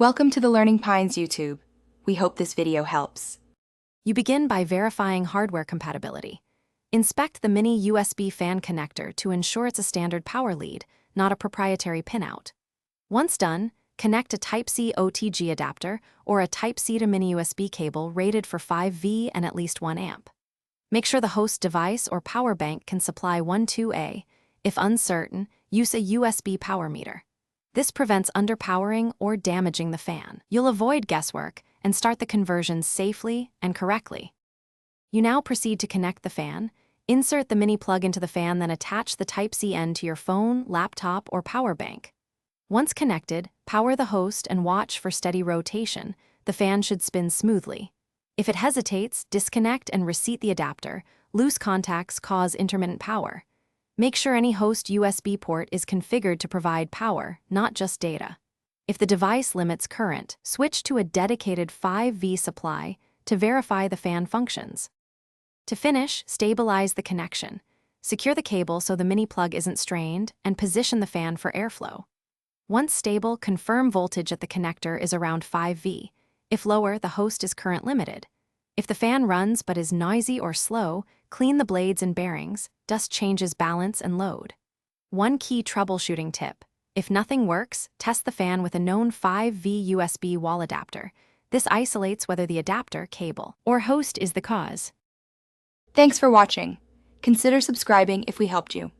Welcome to the Learning Pines YouTube. We hope this video helps. You begin by verifying hardware compatibility. Inspect the mini USB fan connector to ensure it's a standard power lead, not a proprietary pinout. Once done, connect a Type-C OTG adapter or a Type-C to mini USB cable rated for 5V and at least 1 amp. Make sure the host device or power bank can supply 12A. If uncertain, use a USB power meter. This prevents underpowering or damaging the fan. You'll avoid guesswork and start the conversion safely and correctly. You now proceed to connect the fan. Insert the mini plug into the fan, then attach the Type-C end to your phone, laptop, or power bank. Once connected, power the host and watch for steady rotation. The fan should spin smoothly. If it hesitates, disconnect and reseat the adapter. Loose contacts cause intermittent power. Make sure any host USB port is configured to provide power, not just data. If the device limits current, switch to a dedicated 5V supply to verify the fan functions. To finish, stabilize the connection. Secure the cable so the mini plug isn't strained, and position the fan for airflow. Once stable, confirm voltage at the connector is around 5V. If lower, the host is current limited. If the fan runs but is noisy or slow, clean the blades and bearings. Dust changes balance and load. One key troubleshooting tip: if nothing works, test the fan with a known 5V USB wall adapter. This isolates whether the adapter, cable, or host is the cause. Thanks for watching. Consider subscribing if we helped you.